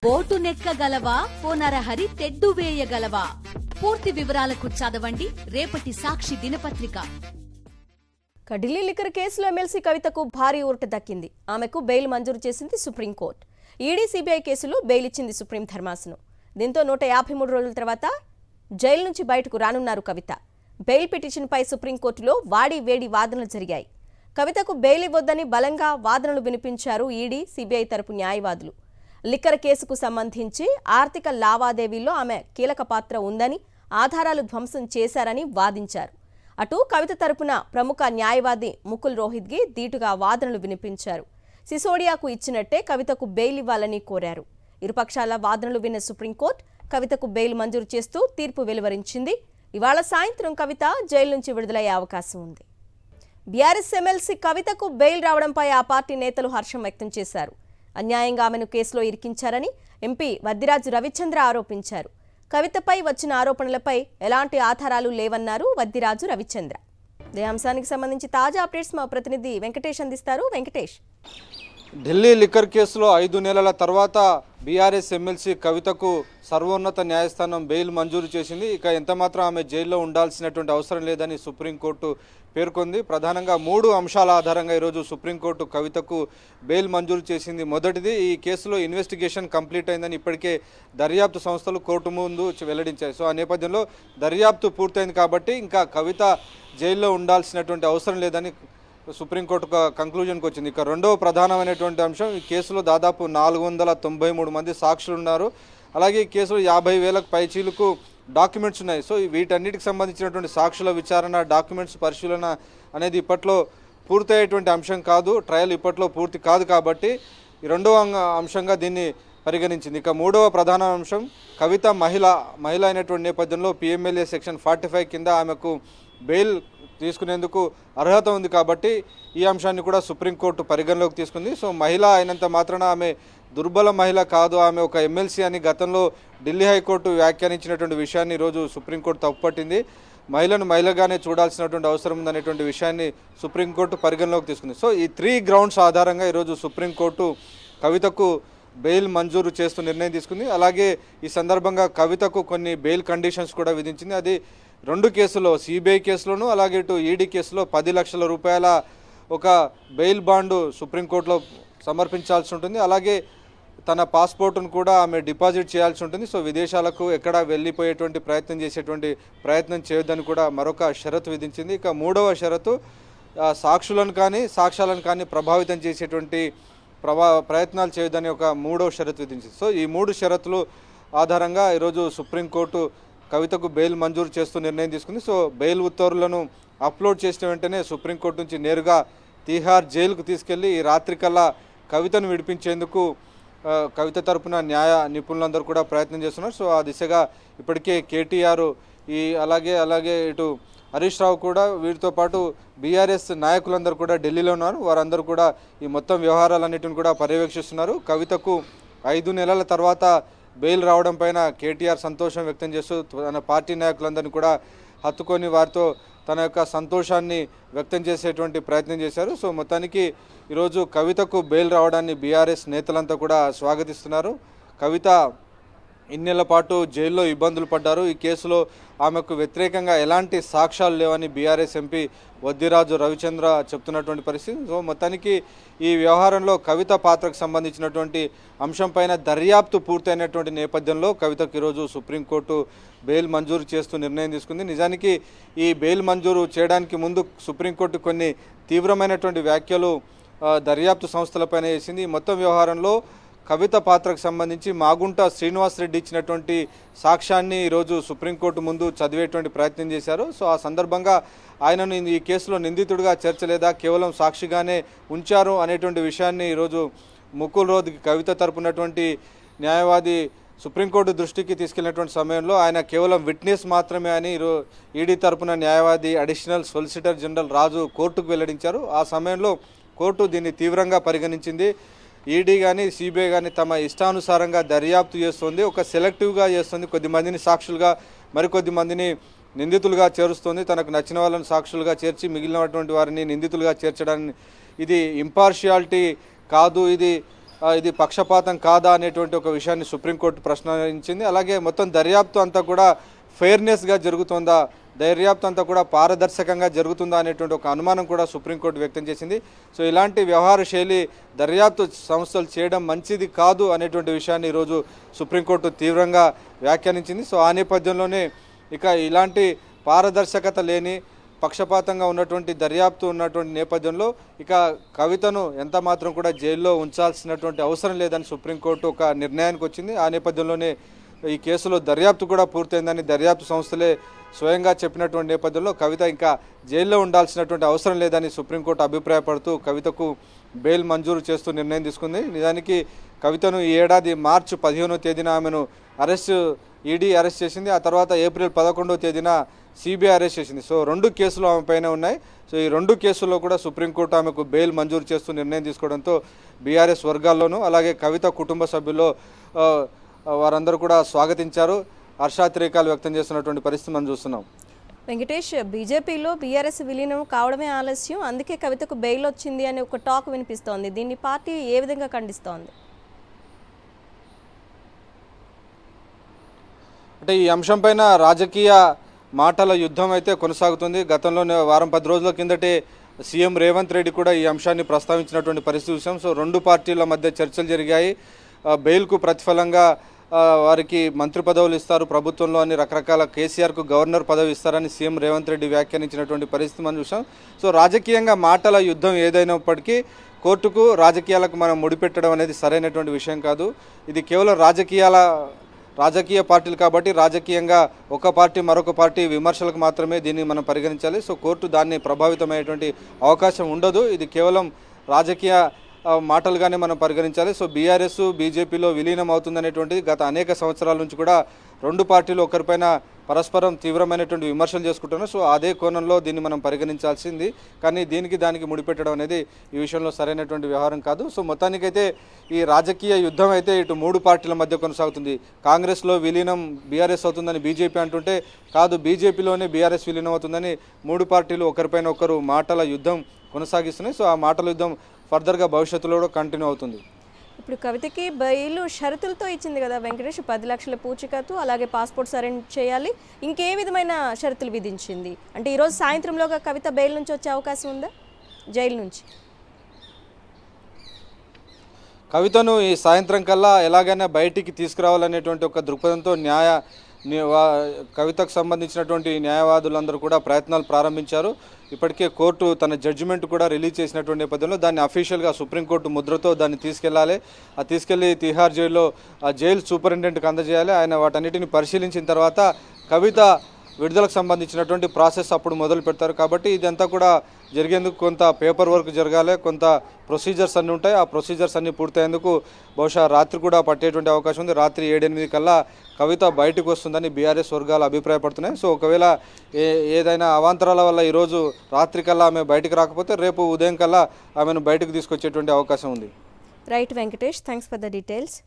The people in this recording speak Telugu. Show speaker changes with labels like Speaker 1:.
Speaker 1: బోటు నెక్కగలవా పోనరహరి తెడ్డు వేయగలవా? పూర్తి వివరాలకు చదవండి రేపటి సాక్షి దినపత్రిక.
Speaker 2: ఢిల్లీ లిక్కర్ కేసులో ఎమ్మెల్సీ కవితకు భారీ ఊరట దక్కింది. ఆమెకు బెయిల్ మంజూరు చేసింది సుప్రీంకోర్టు. ఈడీ సిబిఐ కేసులో బెయిల్ ఇచ్చింది సుప్రీం ధర్మాసనం. దీంతో 153 రోజుల తర్వాత జైలు నుంచి బయటకు రానున్నారు కవిత. బెయిల్ పిటిషన్పై సుప్రీంకోర్టులో వాడి వేడి వాదనలు జరిగాయి. కవితకు బెయిల్ ఇవ్వొద్దని బలంగా వాదనలు వినిపించారు ఈడీ, సిబిఐ తరపు న్యాయవాదులు. లిక్కర్ కేసుకు సంబంధించి ఆర్థిక లావాదేవీల్లో ఆమె కీలక పాత్ర ఉందని, ఆధారాలు ధ్వంసం చేశారని వాదించారు. అటు కవిత తరపున ప్రముఖ న్యాయవాది ముకుల్ రోహిత్గి ధీటుగా వాదనలు వినిపించారు. సిసోడియాకు ఇచ్చినట్టే కవితకు బెయిల్ ఇవ్వాలని కోరారు. ఇరుపక్షాల వాదనలు విన్న సుప్రీంకోర్టు కవితకు బెయిల్ మంజూరు చేస్తూ తీర్పు వెలువరించింది. ఇవాళ సాయంత్రం కవిత జైలు నుంచి విడుదలయ్యే అవకాశం ఉంది. బీఆర్ఎస్ ఎమ్మెల్సీ కవితకు బెయిల్ రావడంపై ఆ పార్టీ నేతలు హర్షం వ్యక్తం చేశారు. అన్యాయంగా ఆమెను కేసులో ఇరికించారని ఎంపీ వద్దిరాజు రవిచంద్ర ఆరోపించారు. కవితపై వచ్చిన ఆరోపణలపై ఎలాంటి ఆధారాలు లేవన్నారు వద్దిరాజు రవిచంద్ర. ఇదే అంశానికి సంబంధించి తాజా అప్డేట్స్ మా ప్రతినిధి వెంకటేష్ అందిస్తారు. వెంకటేష్,
Speaker 3: ఢిల్లీ లిక్కర్ కేసులో 5 నెలల తర్వాత బీఆర్ఎస్ ఎమ్మెల్సీ కవితకు సర్వోన్నత న్యాయస్థానం బెయిల్ మంజూరు చేసింది. ఇక ఎంతమాత్రం ఆమె జైల్లో ఉండాల్సినటువంటి అవసరం లేదని సుప్రీంకోర్టు పేర్కొంది. ప్రధానంగా 3 అంశాల ఆధారంగా ఈరోజు సుప్రీంకోర్టు కవితకు బెయిల్ మంజూరు చేసింది. మొదటిది, ఈ కేసులో ఇన్వెస్టిగేషన్ కంప్లీట్ అయిందని ఇప్పటికే దర్యాప్తు సంస్థలు కోర్టు ముందు వెల్లడించాయి. సో ఆ నేపథ్యంలో దర్యాప్తు పూర్తయింది కాబట్టి ఇంకా కవిత జైల్లో ఉండాల్సినటువంటి అవసరం లేదని సుప్రీంకోర్టు కంక్లూజన్కి వచ్చింది. ఇక రెండవ ప్రధానమైనటువంటి అంశం, ఈ కేసులో దాదాపు 493 మంది సాక్షులు ఉన్నారు. అలాగే ఈ కేసులో 50,000కు పైచీలకు డాక్యుమెంట్స్ ఉన్నాయి. సో వీటన్నిటికి సంబంధించినటువంటి సాక్షుల విచారణ, డాక్యుమెంట్స్ పరిశీలన అనేది ఇప్పట్లో పూర్తయ్యేటువంటి అంశం కాదు. ట్రయల్ ఇప్పట్లో పూర్తి కాదు కాబట్టి ఈ రెండవ అంశంగా దీన్ని పరిగణించింది. ఇక మూడవ ప్రధాన అంశం, కవిత మహిళ అయినటువంటి నేపథ్యంలో పిఎంఎల్ఏ సెక్షన్ 45 కింద ఆమెకు బెయిల్ తీసుకునేందుకు అర్హత ఉంది కాబట్టి ఈ అంశాన్ని కూడా సుప్రీంకోర్టు పరిగణలోకి తీసుకుంది. సో మహిళ అయినంత మాత్రాన ఆమె దుర్బల మహిళ కాదు, ఆమె ఒక ఎమ్మెల్సీ అని గతంలో ఢిల్లీ హైకోర్టు వ్యాఖ్యానించినటువంటి విషయాన్ని ఈరోజు సుప్రీంకోర్టు తప్పుపట్టింది. మహిళను మహిళగానే చూడాల్సినటువంటి అవసరం ఉందనేటువంటి విషయాన్ని సుప్రీంకోర్టు పరిగణలోకి తీసుకుంది. సో ఈ 3 గ్రౌండ్స్ ఆధారంగా ఈరోజు సుప్రీంకోర్టు కవితకు బెయిల్ మంజూరు చేస్తూ నిర్ణయం తీసుకుంది. అలాగే ఈ సందర్భంగా కవితకు కొన్ని బెయిల్ కండిషన్స్ కూడా విధించింది. అది 2 కేసుల్లో, సిబిఐ కేసులోను అలాగే ఇటు ఈడీ కేసులో 10 లక్షల రూపాయల ఒక బెయిల్ బాండు సుప్రీంకోర్టులో సమర్పించాల్సి ఉంటుంది. అలాగే తన పాస్పోర్టును కూడా ఆమె డిపాజిట్ చేయాల్సి ఉంటుంది. సో విదేశాలకు ఎక్కడ వెళ్ళిపోయేటువంటి ప్రయత్నం చేయొద్దని కూడా మరొక షరతు విధించింది. ఇక మూడవ షరతు, సాక్షులను కానీ సాక్ష్యాలను కానీ ప్రభావితం చేసేటువంటి ప్రయత్నాలు చేయొద్దని ఒక మూడవ షరతు విధించింది. సో ఈ 3 షరతులు ఆధారంగా ఈరోజు సుప్రీంకోర్టు కవితకు బెయిల్ మంజూరు చేస్తూ నిర్ణయం తీసుకుంది. సో బెయిల్ ఉత్తర్వులను అప్లోడ్ చేసిన వెంటనే సుప్రీంకోర్టు నుంచి నేరుగా తీహార్ జైలుకు తీసుకెళ్లి ఈ రాత్రికల్లా కవితను విడిపించేందుకు కవిత తరపున న్యాయ నిపుణులందరూ కూడా ప్రయత్నం చేస్తున్నారు. సో ఆ దిశగా ఇప్పటికే కేటీఆర్ అలాగే ఇటు హరీష్ రావు కూడా, వీరితో పాటు బీఆర్ఎస్ నాయకులందరూ కూడా ఢిల్లీలో ఉన్నారు. వారందరూ కూడా ఈ మొత్తం వ్యవహారాలన్నిటిని కూడా పర్యవేక్షిస్తున్నారు. కవితకు 5 నెలల తర్వాత బెయిల్ రావడం పైన కేటీఆర్ సంతోషం వ్యక్తం చేస్తూ తన పార్టీ నాయకులందరినీ కూడా హత్తుకొని వారితో తన యొక్క సంతోషాన్ని వ్యక్తం చేసేటువంటి ప్రయత్నం చేశారు. సో మొత్తానికి ఈరోజు కవితకు బెయిల్ రావడాన్ని బీఆర్ఎస్ నేతలంతా కూడా స్వాగతిస్తున్నారు. కవిత ఇన్నేళ్ల పాటు జైల్లో ఇబ్బందులు పడ్డారు. ఈ కేసులో ఆమెకు వ్యతిరేకంగా ఎలాంటి సాక్ష్యాలు లేవని బీఆర్ఎస్ ఎంపీ వద్దిరాజు రవిచంద్ర చెప్తున్నటువంటి పరిస్థితి. సో మొత్తానికి ఈ వ్యవహారంలో కవిత పాత్రకు సంబంధించినటువంటి అంశంపైన దర్యాప్తు పూర్తయినటువంటి నేపథ్యంలో కవితకు ఈరోజు సుప్రీంకోర్టు బెయిల్ మంజూరు చేస్తూ నిర్ణయం తీసుకుంది. నిజానికి ఈ బెయిల్ మంజూరు చేయడానికి ముందు సుప్రీంకోర్టు కొన్ని తీవ్రమైనటువంటి వ్యాఖ్యలు దర్యాప్తు సంస్థలపైన చేసింది. మొత్తం వ్యవహారంలో కవిత పాత్రకు సంబంధించి మాగుంట శ్రీనివాసరెడ్డి ఇచ్చినటువంటి సాక్ష్యాన్ని ఈరోజు సుప్రీంకోర్టు ముందు చదివేటువంటి ప్రయత్నం చేశారు. సో ఆ సందర్భంగా ఆయనను ఈ కేసులో నిందితుడిగా చేర్చలేదా, కేవలం సాక్షిగానే ఉంచారు అనేటువంటి విషయాన్ని ఈరోజు ముకుల్ రోహిత్గి కవిత తరపునటువంటి న్యాయవాది సుప్రీంకోర్టు దృష్టికి తీసుకెళ్లినటువంటి సమయంలో ఆయన కేవలం విట్నెస్ మాత్రమే అని ఈడీ తరపున న్యాయవాది అడిషనల్ సొలిసిటర్ జనరల్ రాజు కోర్టుకు వెల్లడించారు. ఆ సమయంలో కోర్టు దీన్ని తీవ్రంగా పరిగణించింది. ఈడీ కానీ సిబిఐ కానీ తమ ఇష్టానుసారంగా దర్యాప్తు చేస్తుంది, ఒక సెలెక్టివ్గా చేస్తుంది. కొద్దిమందిని సాక్షులుగా, మరికొద్ది మందిని నిందితులుగా చేరుస్తుంది. తనకు నచ్చిన వాళ్ళని సాక్షులుగా చేర్చి మిగిలినటువంటి వారిని నిందితులుగా చేర్చడాన్ని ఇది ఇంపార్షియాలిటీ కాదు, ఇది ఇది పక్షపాతం కాదా అనేటువంటి ఒక విషయాన్ని సుప్రీంకోర్టు ప్రశ్నించింది. అలాగే మొత్తం దర్యాప్తు అంతా కూడా ఫెయిర్నెస్గా జరుగుతుందా, దర్యాప్తు అంతా కూడా పారదర్శకంగా జరుగుతుందా అనేటువంటి ఒక అనుమానం కూడా సుప్రీంకోర్టు వ్యక్తం చేసింది. సో ఇలాంటి వ్యవహార శైలి దర్యాప్తు సంస్థలు చేయడం మంచిది కాదు అనేటువంటి విషయాన్ని ఈరోజు సుప్రీంకోర్టు తీవ్రంగా వ్యాఖ్యానించింది. సో ఆ నేపథ్యంలోనే ఇక ఇలాంటి పారదర్శకత లేని పక్షపాతంగా ఉన్నటువంటి దర్యాప్తు ఉన్నటువంటి నేపథ్యంలో ఇక కవితను ఎంత మాత్రం కూడా జైల్లో ఉంచాల్సినటువంటి అవసరం లేదని సుప్రీంకోర్టు ఒక నిర్ణయానికి వచ్చింది. ఆ నేపథ్యంలోనే ఈ కేసులో దర్యాప్తు కూడా పూర్తయిందని దర్యాప్తు సంస్థలే స్వయంగా చెప్పినటువంటి నేపథ్యంలో కవిత ఇంకా జైల్లో ఉండాల్సినటువంటి అవసరం లేదని సుప్రీంకోర్టు అభిప్రాయపడుతూ కవితకు బెయిల్ మంజూరు చేస్తూ నిర్ణయం తీసుకుంది. నిజానికి కవితను ఈ ఏడాది మార్చి 15వ తేదీన ఆమెను ఈడీ అరెస్ట్ చేసింది. ఆ తర్వాత ఏప్రిల్ 11వ తేదీన సిబిఐ అరెస్ట్ చేసింది. సో 2 కేసులు ఆమె పైన ఉన్నాయి. సో ఈ 2 కేసుల్లో కూడా సుప్రీంకోర్టు ఆమెకు బెయిల్ మంజూరు చేస్తూ నిర్ణయం తీసుకోవడంతో బీఆర్ఎస్ వర్గాల్లోనూ అలాగే కవిత కుటుంబ సభ్యుల్లో వారందరూ కూడా స్వాగతించారు, హర్షాతిరేకాలు వ్యక్తం చేస్తున్నటువంటి పరిస్థితి మనం చూస్తున్నాం.
Speaker 2: వెంకటేష్, బీజేపీలో బీఆర్ఎస్ విలీనం కావడమే ఆలస్యం, అందుకే కవితకు బెయిల్ వచ్చింది అని ఒక టాక్ వినిపిస్తోంది. దీన్ని పార్టీ ఏ విధంగా ఖండిస్తోంది?
Speaker 3: అంటే ఈ అంశం పైన రాజకీయ మాటల యుద్ధం అయితే కొనసాగుతుంది. గతంలోనే వారం 10 రోజుల కిందటే సీఎం రేవంత్ రెడ్డి కూడా ఈ అంశాన్ని ప్రస్తావించినటువంటి పరిస్థితి చూసాం. సో 2 పార్టీల మధ్య చర్చలు జరిగాయి. బెయిల్కు ప్రతిఫలంగా వారికి మంత్రి పదవులు ఇస్తారు ప్రభుత్వంలో అని రకరకాల కేసీఆర్కు గవర్నర్ పదవి ఇస్తారని సీఎం రేవంత్ రెడ్డి వ్యాఖ్యానించినటువంటి పరిస్థితి మనం చూసాం. సో రాజకీయంగా మాటల యుద్ధం ఏదైనప్పటికీ కోర్టుకు రాజకీయాలకు మనం ముడిపెట్టడం అనేది సరైనటువంటి విషయం కాదు. ఇది కేవలం రాజకీయ పార్టీలు కాబట్టి రాజకీయంగా ఒక పార్టీ మరొక పార్టీ విమర్శలకు మాత్రమే దీన్ని మనం పరిగణించాలి. సో కోర్టు దాన్ని ప్రభావితమయ్యేటువంటి అవకాశం ఉండదు. ఇది కేవలం రాజకీయ మాటలుగానే మనం పరిగణించాలి. సో బీఆర్ఎస్ బీజేపీలో విలీనం అవుతుందనేటువంటిది గత అనేక సంవత్సరాల నుంచి కూడా 2 పార్టీలు ఒకరిపైన పరస్పరం తీవ్రమైనటువంటి విమర్శలు చేసుకుంటున్నారు. సో అదే కోణంలో దీన్ని మనం పరిగణించాల్సింది. కానీ దానికి ముడిపెట్టడం అనేది ఈ విషయంలో సరైనటువంటి వ్యవహారం కాదు. సో మొత్తానికైతే ఈ రాజకీయ యుద్ధం అయితే ఇటు 3 పార్టీల మధ్య కొనసాగుతుంది. కాంగ్రెస్లో విలీనం బీఆర్ఎస్ అవుతుందని బీజేపీ అంటుంటే, కాదు బీజేపీలోనే బీఆర్ఎస్ విలీనం అవుతుందని 3 పార్టీలు ఒకరిపైన ఒకరు మాటల యుద్ధం కొనసాగిస్తున్నాయి. సో ఆ మాటల యుద్ధం ఫర్దర్గా భవిష్యత్తులో కూడా కంటిన్యూ అవుతుంది.
Speaker 2: ఇప్పుడు కవితకి బెయిల్ షరతులతో ఇచ్చింది కదా వెంకటేష్, 10 లక్షల పూచికత్తు, అలాగే పాస్పోర్ట్ సరెండర్ చేయాలి, ఇంకే విధమైన షరతులు విధించింది? అంటే ఈరోజు సాయంత్రంలోగా కవిత బెయిల్ నుంచి వచ్చే అవకాశం ఉందా జైలు నుంచి?
Speaker 3: కవితను ఈ సాయంత్రం కల్లా ఎలాగైనా బయటికి తీసుకురావాలనేటువంటి ఒక దృక్పథంతో కవితకు సంబంధించినటువంటి న్యాయవాదులందరూ కూడా ప్రయత్నాలు ప్రారంభించారు. ఇప్పటికే కోర్టు తన జడ్జిమెంట్ కూడా రిలీజ్ చేసినటువంటి నేపథ్యంలో దాన్ని అఫీషియల్గా సుప్రీంకోర్టు ముద్రతో దాన్ని తీసుకెళ్లాలి. తీసుకెళ్లి తిహార్ జైల్లో జైలు సూపరింటెండెంట్కి అందజేయాలి. ఆయన వాటన్నిటిని పరిశీలించిన తర్వాత కవిత విడుదలకు సంబంధించినటువంటి ప్రాసెస్ అప్పుడు మొదలు పెడతారు. కాబట్టి ఇదంతా కూడా జరిగేందుకు కొంత పేపర్ వర్క్ జరగాలి, కొంత ప్రొసీజర్స్ అన్నీ ఉంటాయి. ఆ ప్రొసీజర్స్ అన్నీ పూర్తయ్యేందుకు బహుశా రాత్రి కూడా పట్టేటువంటి అవకాశం ఉంది. రాత్రి 7-8 కల్లా కవిత బయటకు వస్తుందని బీఆర్ఎస్ వర్గాలు అభిప్రాయపడుతున్నాయి. సో ఒకవేళ ఏదైనా అవాంతరాల వల్ల ఈరోజు రాత్రి కల్లా ఆమె బయటకు రాకపోతే రేపు ఉదయం కల్లా ఆమెను బయటకు తీసుకొచ్చేటువంటి అవకాశం ఉంది.
Speaker 2: Right Venkatesh, thanks for the details.